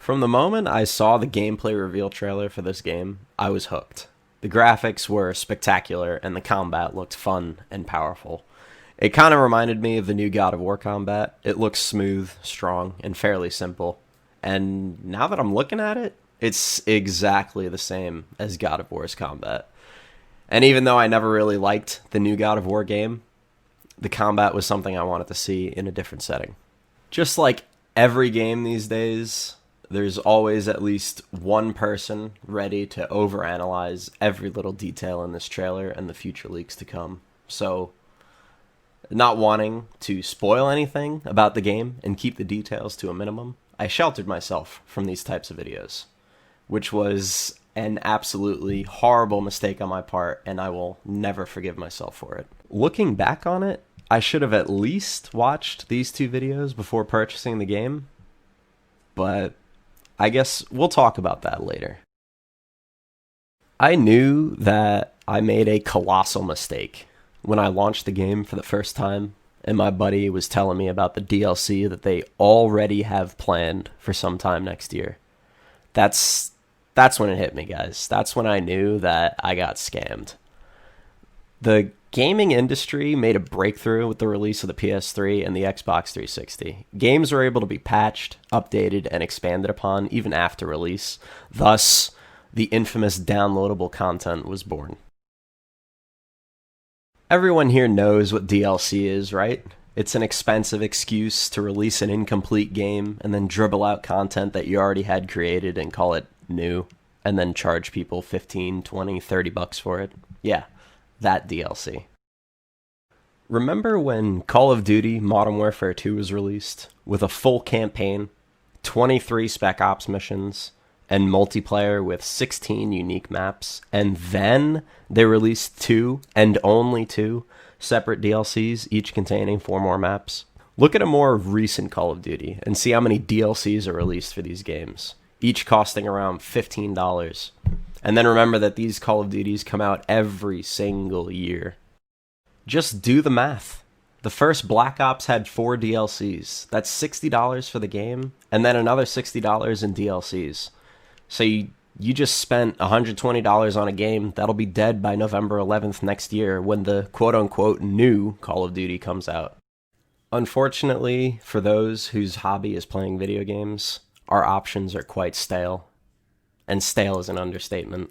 From the moment I saw the gameplay reveal trailer for this game, I was hooked. The graphics were spectacular and the combat looked fun and powerful. It kind of reminded me of the new God of War combat. It looks smooth, strong, and fairly simple. And now that I'm looking at it, it's exactly the same as God of War's combat. And even though I never really liked the new God of War game, the combat was something I wanted to see in a different setting. Just like every game these days, there's always at least one person ready to overanalyze every little detail in this trailer and the future leaks to come. So, not wanting to spoil anything about the game and keep the details to a minimum, I sheltered myself from these types of videos, which was an absolutely horrible mistake on my part, and I will never forgive myself for it. Looking back on it, I should have at least watched these two videos before purchasing the game, but I guess we'll talk about that later. I knew that I made a colossal mistake when I launched the game for the first time, and my buddy was telling me about the DLC that they already have planned for some time next year. That's when it hit me, guys. That's when I knew that I got scammed. The gaming industry made a breakthrough with the release of the PS3 and the Xbox 360. Games were able to be patched, updated, and expanded upon even after release. Thus, the infamous downloadable content was born. Everyone here knows what DLC is, right? It's an expensive excuse to release an incomplete game and then dribble out content that you already had created and call it new, and then charge people 15, 20, 30 bucks for it. Yeah, that DLC. Remember when Call of Duty Modern Warfare 2 was released with a full campaign, 23 Spec Ops missions, and multiplayer with 16 unique maps, and then they released 2, and only 2, separate DLCs, each containing 4 more maps? Look at a more recent Call of Duty and see how many DLCs are released for these games, each costing around $15. And then remember that these Call of Duties come out every single year. Just do the math. The first Black Ops had 4 DLCs. That's $60 for the game, and then another $60 in DLCs. So you just spent $120 on a game that'll be dead by November 11th next year when the quote-unquote new Call of Duty comes out. Unfortunately, for those whose hobby is playing video games, our options are quite stale. And stale is an understatement.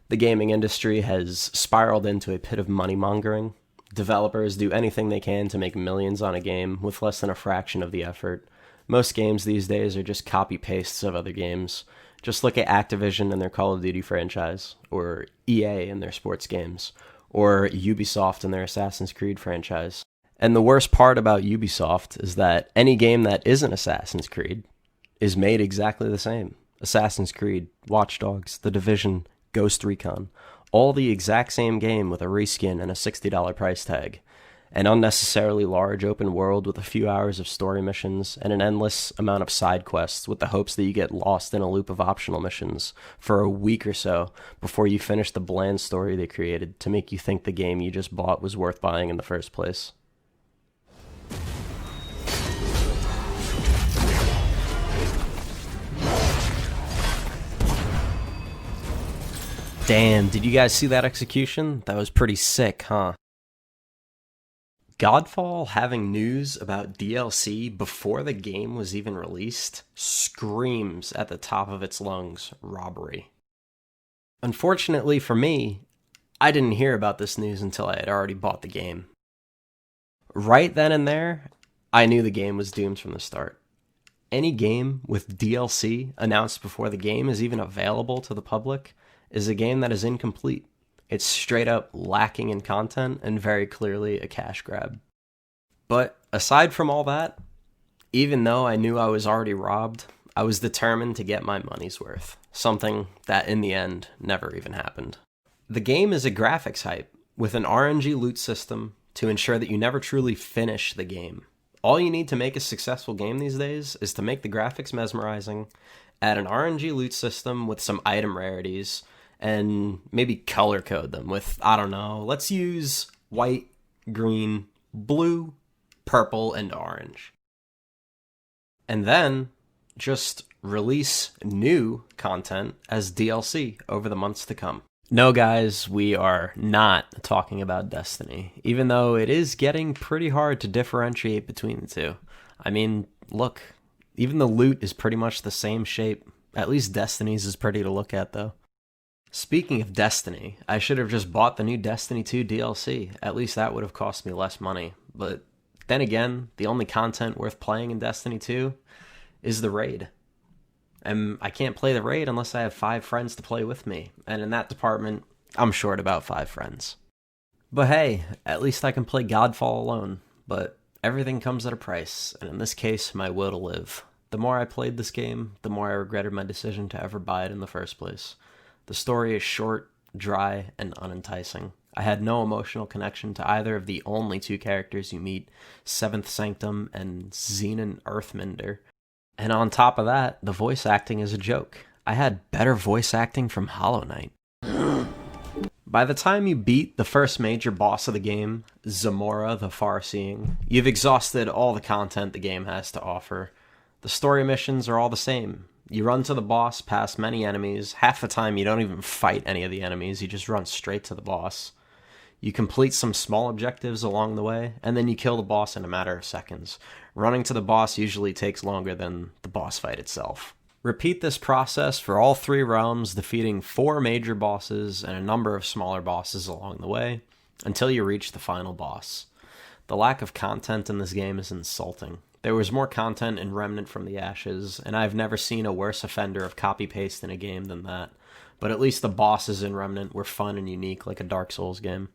The gaming industry has spiraled into a pit of money mongering. Developers do anything they can to make millions on a game with less than a fraction of the effort. Most games these days are just copy-pastes of other games. Just look at Activision and their Call of Duty franchise, or EA and their sports games, or Ubisoft and their Assassin's Creed franchise. And the worst part about Ubisoft is that any game that isn't Assassin's Creed is made exactly the same. Assassin's Creed, Watch Dogs, The Division, Ghost Recon, all the exact same game with a reskin and a $60 price tag. An unnecessarily large open world with a few hours of story missions and an endless amount of side quests with the hopes that you get lost in a loop of optional missions for a week or so before you finish the bland story they created to make you think the game you just bought was worth buying in the first place. Damn, did you guys see that execution? That was pretty sick, huh? GODFALL having news about DLC before the game was even released screams at the top of its lungs robbery. Unfortunately for me, I didn't hear about this news until I had already bought the game. Right then and there, I knew the game was doomed from the start. Any game with DLC announced before the game is even available to the public is a game that is incomplete. It's straight up lacking in content and very clearly a cash grab. But aside from all that, even though I knew I was already robbed, I was determined to get my money's worth, something that in the end never even happened. The game is a graphics hype with an RNG loot system to ensure that you never truly finish the game. All you need to make a successful game these days is to make the graphics mesmerizing, add an RNG loot system with some item rarities, and maybe color code them with, I don't know, let's use white, green, blue, purple, and orange. And then Just release new content as DLC over the months to come. No, guys, we are not talking about Destiny, even though it is getting pretty hard to differentiate between the two. I mean, look, even the loot is pretty much the same shape. At least Destiny's is pretty to look at, though. Speaking of Destiny, I should have just bought the new Destiny 2 DLC. At least that would have cost me less money. But then again, the only content worth playing in Destiny 2 is the raid. And I can't play the raid unless I have 5 friends to play with me. And in that department, I'm short about 5 friends. But hey, at least I can play Godfall alone. But everything comes at a price, and in this case, my will to live. The more I played this game, the more I regretted my decision to ever buy it in the first place. The story is short, dry, and unenticing. I had no emotional connection to either of the only 2 characters you meet, Seventh Sanctum and Xenon Earthminder. And on top of that, the voice acting is a joke. I had better voice acting from Hollow Knight. By the time you beat the first major boss of the game, Zamora the Farseeing, you've exhausted all the content the game has to offer. The story missions are all the same. You run to the boss past many enemies. Half the time you don't even fight any of the enemies, you just run straight to the boss. You complete some small objectives along the way, and then you kill the boss in a matter of seconds. Running to the boss usually takes longer than the boss fight itself. Repeat this process for all 3 realms, defeating 4 major bosses and a number of smaller bosses along the way, until you reach the final boss. The lack of content in this game is insulting. There was more content in Remnant from the Ashes, and I've never seen a worse offender of copy-paste in a game than that. But at least the bosses in Remnant were fun and unique, like a Dark Souls game.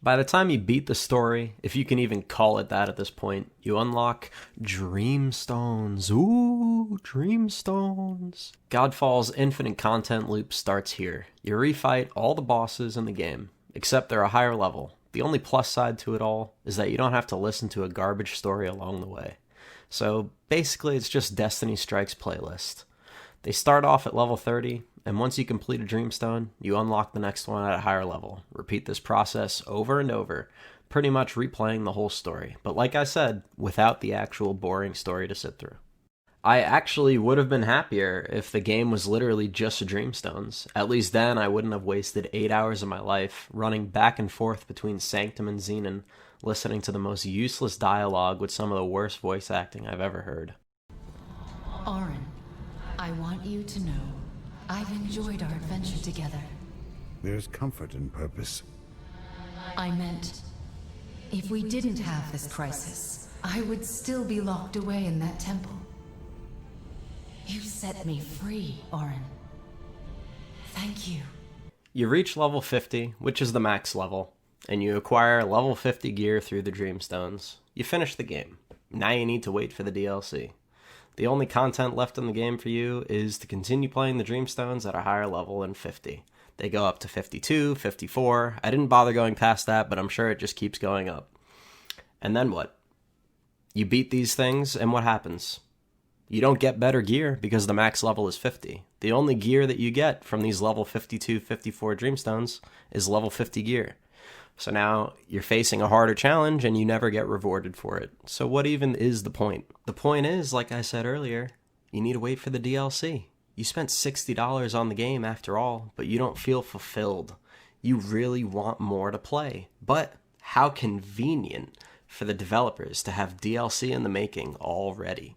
By the time you beat the story, if you can even call it that at this point, you unlock Dreamstones. Ooh, Dreamstones. Godfall's infinite content loop starts here. You refight all the bosses in the game, except they're a higher level. The only plus side to it all is that you don't have to listen to a garbage story along the way. So basically it's just Destiny Strikes playlist. They start off at level 30, and once you complete a Dreamstone, you unlock the next one at a higher level. Repeat this process over and over, pretty much replaying the whole story. But like I said, without the actual boring story to sit through. I actually would have been happier if the game was literally just Dreamstones. At least then I wouldn't have wasted 8 hours of my life running back and forth between Sanctum and Xenon, listening to the most useless dialogue with some of the worst voice acting I've ever heard. Orin, I want you to know I've enjoyed our adventure together. There's comfort in purpose. I meant, if we didn't have this crisis, I would still be locked away in that temple. You set me free, Orin. Thank you. You reach level 50, which is the max level, and you acquire level 50 gear through the Dreamstones. You finish the game. Now you need to wait for the DLC. The only content left in the game for you is to continue playing the Dreamstones at a higher level than 50. They go up to 52, 54. I didn't bother going past that, but I'm sure it just keeps going up. And then what? You beat these things, and what happens? You don't get better gear because the max level is 50. The only gear that you get from these level 52, 54 Dreamstones is level 50 gear. So now you're facing a harder challenge and you never get rewarded for it. So what even is the point? The point is, like I said earlier, you need to wait for the DLC. You spent $60 on the game after all, but you don't feel fulfilled. You really want more to play. But how convenient for the developers to have DLC in the making already.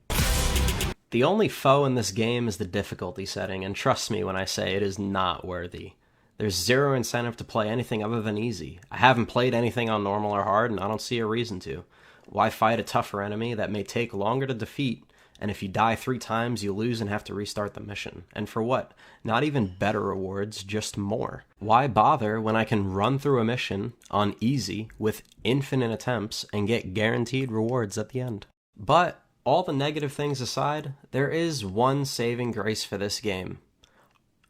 The only foe in this game is the difficulty setting, and trust me when I say it is not worthy. There's zero incentive to play anything other than easy. I haven't played anything on normal or hard, and I don't see a reason to. Why fight a tougher enemy that may take longer to defeat, and if you die 3 times, you lose and have to restart the mission? And for what? Not even better rewards, just more. Why bother when I can run through a mission on easy with infinite attempts and get guaranteed rewards at the end? But all the negative things aside, there is one saving grace for this game.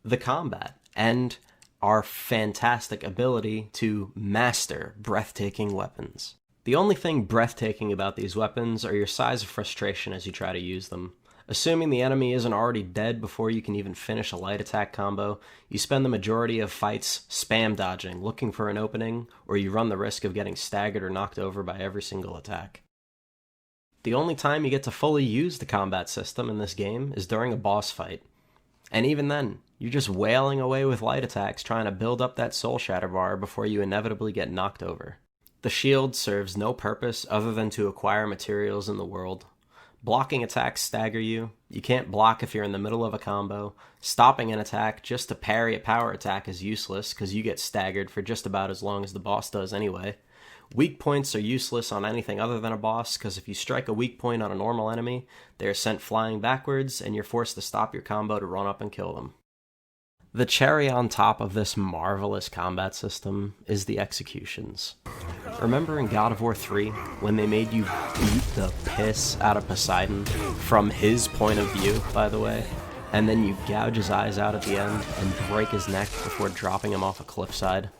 The combat, and our fantastic ability to master breathtaking weapons. The only thing breathtaking about these weapons are your sighs of frustration as you try to use them. Assuming the enemy isn't already dead before you can even finish a light attack combo, you spend the majority of fights spam dodging, looking for an opening, or you run the risk of getting staggered or knocked over by every single attack. The only time you get to fully use the combat system in this game is during a boss fight. And even then, you're just wailing away with light attacks trying to build up that soul shatter bar before you inevitably get knocked over. The shield serves no purpose other than to acquire materials in the world. Blocking attacks stagger you. You can't block if you're in the middle of a combo. Stopping an attack just to parry a power attack is useless because you get staggered for just about as long as the boss does anyway. Weak points are useless on anything other than a boss because if you strike a weak point on a normal enemy, they are sent flying backwards and you're forced to stop your combo to run up and kill them. The cherry on top of this marvelous combat system is the executions. Remember in God of War 3 when they made you beat the piss out of Poseidon from his point of view, by the way, and then you gouge his eyes out at the end and break his neck before dropping him off a cliffside?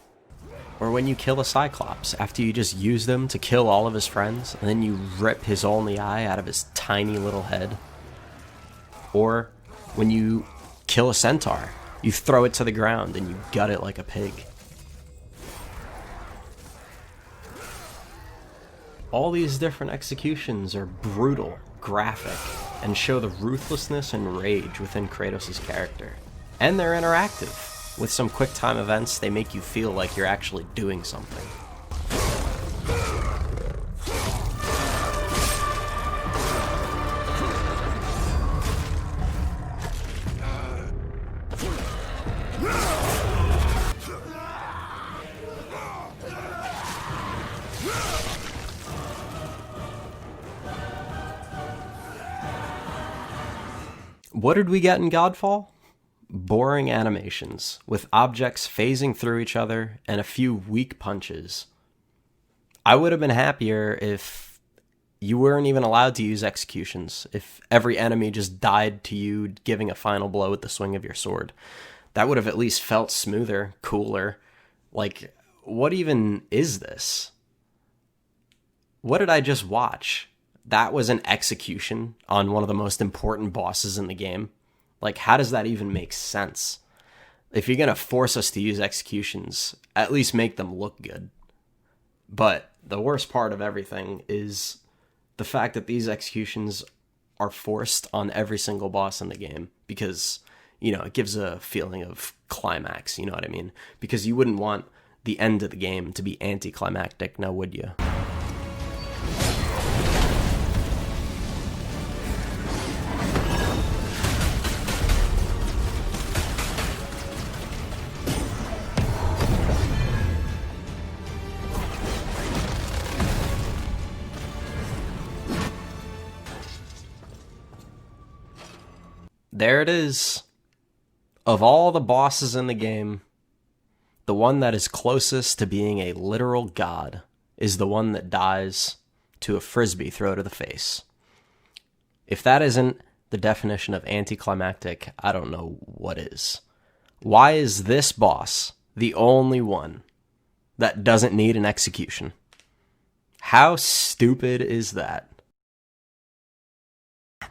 Or when you kill a Cyclops after you just used him to kill all of his friends and then you rip his only eye out of his tiny little head? Or when you kill a Centaur, you throw it to the ground and you gut it like a pig. All these different executions are brutal, graphic, and show the ruthlessness and rage within Kratos' character. And they're interactive. With some quick time events, they make you feel like you're actually doing something. What did we get in Godfall? Boring animations, with objects phasing through each other and a few weak punches. I would have been happier if you weren't even allowed to use executions, if every enemy just died to you giving a final blow with the swing of your sword. That would have at least felt smoother, cooler. Like, what even is this? What did I just watch? That was an execution on one of the most important bosses in the game. Like, how does that even make sense? If you're going to force us to use executions, at least make them look good. But the worst part of everything is the fact that these executions are forced on every single boss in the game because, you know, it gives a feeling of climax, you know what I mean? Because you wouldn't want the end of the game to be anticlimactic, now would you? There it is. Of all the bosses in the game, the one that is closest to being a literal god is the one that dies to a frisbee throw to the face. If that isn't the definition of anticlimactic, I don't know what is. Why is this boss the only one that doesn't need an execution? How stupid is that?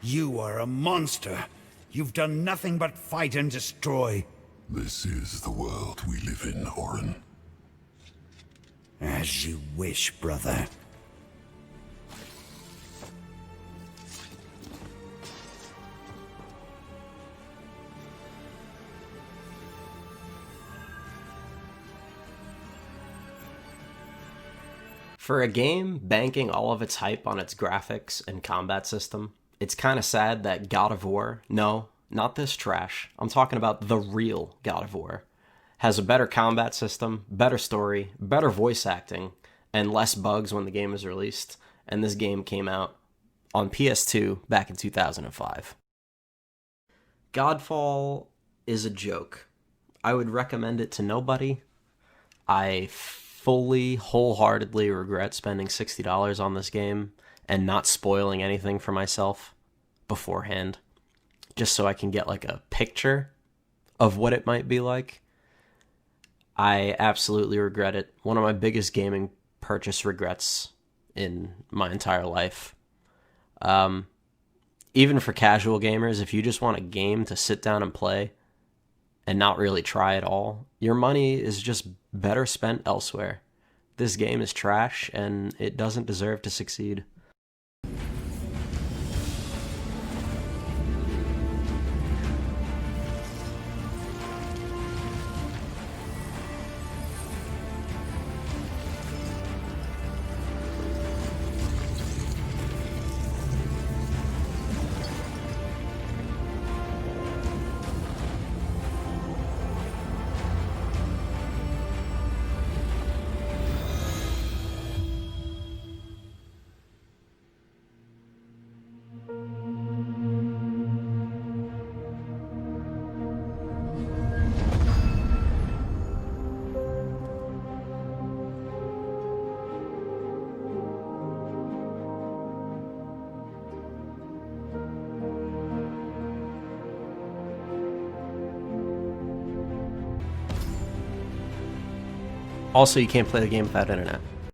You are a monster. You've done nothing but fight and destroy. This is the world we live in, Orin. As you wish, brother. For a game banking all of its hype on its graphics and combat system, it's kind of sad that God of War, no, not this trash, I'm talking about the real God of War, has a better combat system, better story, better voice acting, and less bugs when the game is released, and this game came out on PS2 back in 2005. Godfall is a joke. I would recommend it to nobody. I fully, wholeheartedly regret spending $60 on this game and not spoiling anything for myself beforehand, just so I can get like a picture of what it might be like. I absolutely regret it. One of my biggest gaming purchase regrets in my entire life. Even for casual gamers, if you just want a game to sit down and play and not really try at all, your money is just better spent elsewhere. This game is trash and it doesn't deserve to succeed. Also, you can't play the game without internet.